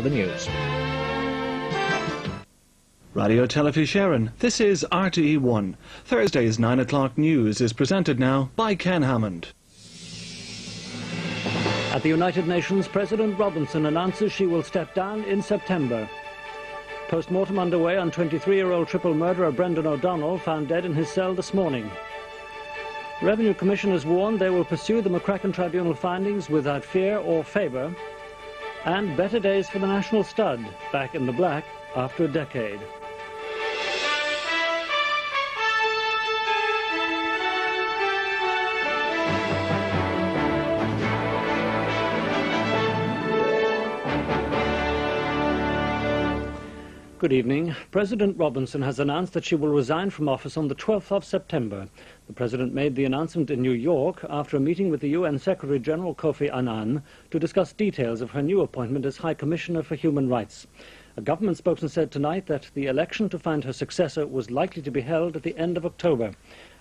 the news. Radio Telefi Sharon, this is RTE 1. Thursday's 9 o'clock news is presented now by Ken Hammond. At the United Nations, President Robinson announces she will step down in September. Post-mortem underway on 23-year-old triple murderer Brendan O'Donnell, found dead in his cell this morning. Revenue Commissioners warned they will pursue the McCracken Tribunal findings without fear or favour. And better days for the National Stud, back in the black after a decade. Good evening. President Robinson has announced that she will resign from office on the 12th of September. The President made the announcement in New York after a meeting with the UN Secretary-General Kofi Annan to discuss details of her new appointment as High Commissioner for Human Rights. A government spokesman said tonight that the election to find her successor was likely to be held at the end of October.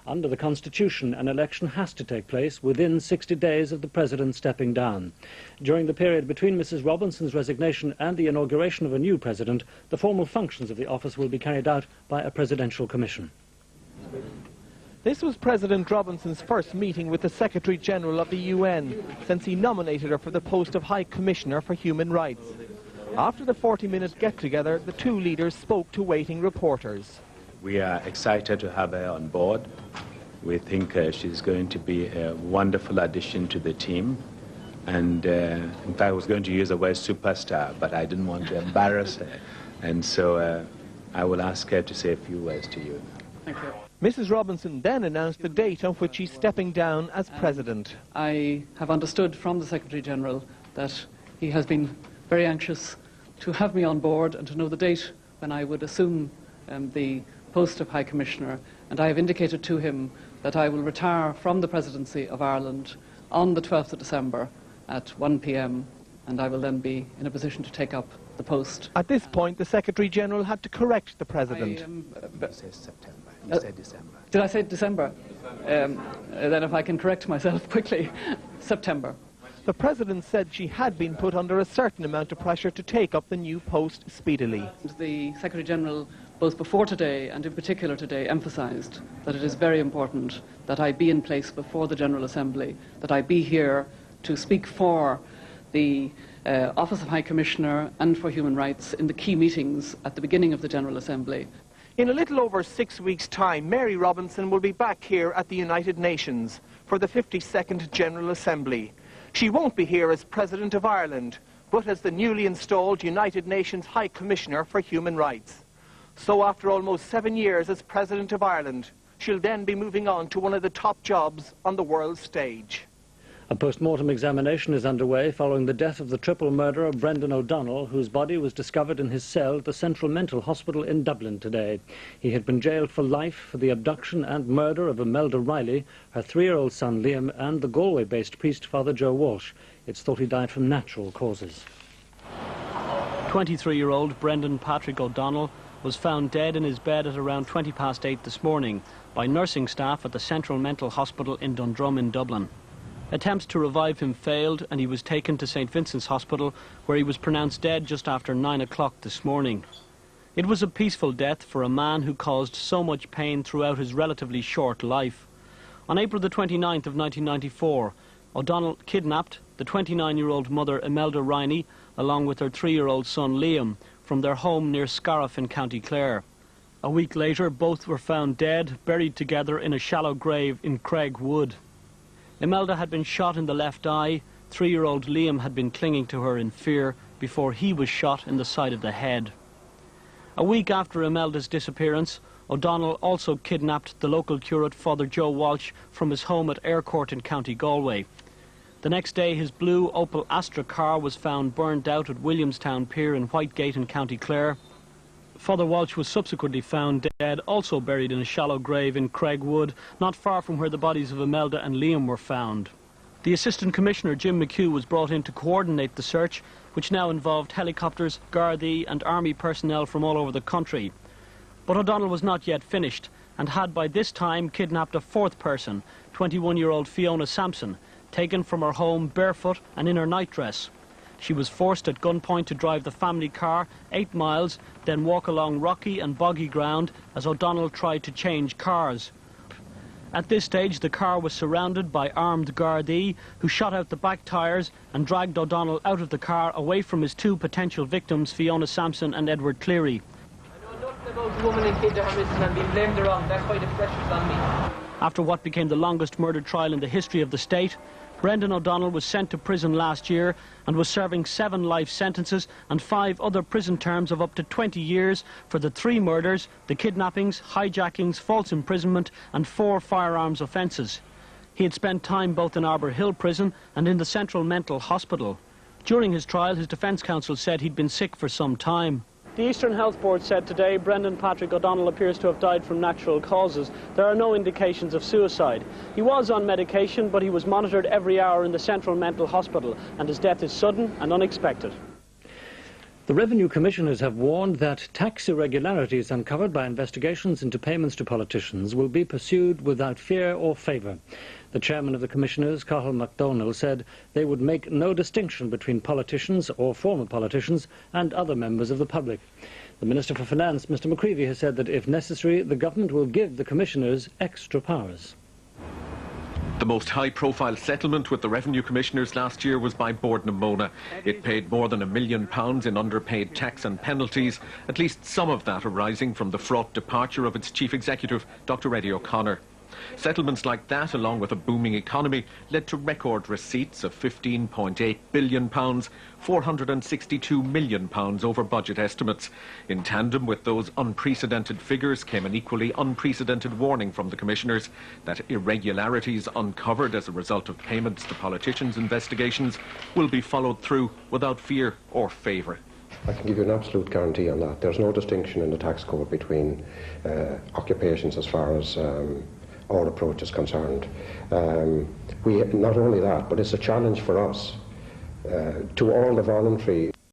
Under the Constitution, an election has to take place within 60 days of the President stepping down. During the period between Mrs. Robinson's resignation and the inauguration of a new President, the formal functions of the office will be carried out by a presidential commission. This was President Robinson's first meeting with the Secretary-General of the UN since he nominated her for the post of High Commissioner for Human Rights. After the 40-minute get-together, the two leaders spoke to waiting reporters. We are excited to have her on board. We think she's going to be a wonderful addition to the team. And in fact, I was going to use the word superstar, but I didn't want to embarrass her. And so I will ask her to say a few words to you. Thank you. Mrs. Robinson then announced the date on which she's stepping down as President. I have understood from the Secretary-General that he has been very anxious to have me on board and to know the date when I would assume the post of High Commissioner, and I have indicated to him that I will retire from the Presidency of Ireland on the 12th of December at 1 p.m, and I will then be in a position to take up the post. At this point, the Secretary-General had to correct the President. You said September. You said December. Did I say December? Then if I can correct myself quickly, September. The President said she had been put under a certain amount of pressure to take up the new post speedily. The Secretary-General, both before today and in particular today, emphasised that it is very important that I be in place before the General Assembly, that I be here to speak for the Office of High Commissioner and for Human Rights in the key meetings at the beginning of the General Assembly. In a little over 6 weeks' time, Mary Robinson will be back here at the United Nations for the 52nd General Assembly. She won't be here as President of Ireland, but as the newly installed United Nations High Commissioner for Human Rights. So after almost 7 years as President of Ireland, she'll then be moving on to one of the top jobs on the world stage. A post-mortem examination is underway following the death of the triple murderer Brendan O'Donnell, whose body was discovered in his cell at the Central Mental Hospital in Dublin today. He had been jailed for life for the abduction and murder of Imelda Riley, her 3-year-old son Liam, and the Galway-based priest Father Joe Walsh. It's thought he died from natural causes. 23-year-old Brendan Patrick O'Donnell was found dead in his bed at around 8:20 this morning by nursing staff at the Central Mental Hospital in Dundrum in Dublin. Attempts to revive him failed and he was taken to St Vincent's Hospital, where he was pronounced dead just after 9 o'clock this morning. It was a peaceful death for a man who caused so much pain throughout his relatively short life. On April the 29th of 1994, O'Donnell kidnapped the 29-year-old mother Imelda Riley along with her 3-year-old son Liam from their home near Scariff in County Clare. A week later, both were found dead, buried together in a shallow grave in Craig Wood. Imelda had been shot in the left eye. 3-year-old Liam had been clinging to her in fear before he was shot in the side of the head. A week after Imelda's disappearance, O'Donnell also kidnapped the local curate Father Joe Walsh from his home at Aircourt in County Galway. The next day, his blue Opel Astra car was found burned out at Williamstown Pier in Whitegate in County Clare. Father Walsh was subsequently found dead, also buried in a shallow grave in Craig Wood, not far from where the bodies of Imelda and Liam were found. The Assistant Commissioner, Jim McHugh, was brought in to coordinate the search, which now involved helicopters, Gardaí and Army personnel from all over the country. But O'Donnell was not yet finished, and had by this time kidnapped a fourth person, 21-year-old Fiona Sampson, taken from her home barefoot and in her nightdress. She was forced at gunpoint to drive the family car 8 miles, then walk along rocky and boggy ground as O'Donnell tried to change cars. At this stage, the car was surrounded by armed Gardaí who shot out the back tyres and dragged O'Donnell out of the car away from his 2 potential victims, Fiona Sampson and Edward Cleary. I know nothing about the woman and kid that are missing and being blamed around. That's why the pressure's on me. After what became the longest murder trial in the history of the state, Brendan O'Donnell was sent to prison last year and was serving 7 life sentences and 5 other prison terms of up to 20 years for the 3 murders, the kidnappings, hijackings, false imprisonment and 4 firearms offences. He had spent time both in Arbour Hill Prison and in the Central Mental Hospital. During his trial, his defence counsel said he'd been sick for some time. The Eastern Health Board said today Brendan Patrick O'Donnell appears to have died from natural causes. There are no indications of suicide. He was on medication, but he was monitored every hour in the Central Mental Hospital, and his death is sudden and unexpected. The Revenue Commissioners have warned that tax irregularities uncovered by investigations into payments to politicians will be pursued without fear or favour. The chairman of the Commissioners, Cathal MacDonald, said they would make no distinction between politicians or former politicians and other members of the public. The Minister for Finance, Mr McCreevy, has said that if necessary, the government will give the Commissioners extra powers. The most high-profile settlement with the Revenue Commissioners last year was by Bord na Móna. It paid more than £1 million in underpaid tax and penalties, at least some of that arising from the fraught departure of its chief executive, Dr Eddie O'Connor. Settlements like that, along with a booming economy, led to record receipts of £15.8 billion, £462 million over budget estimates. In tandem with those unprecedented figures came an equally unprecedented warning from the Commissioners that irregularities uncovered as a result of payments to politicians' investigations will be followed through without fear or favour. I can give you an absolute guarantee on that. There's no distinction in the tax code between occupations as far as our approach is concerned. Not only that, but it's a challenge for us to all the voluntary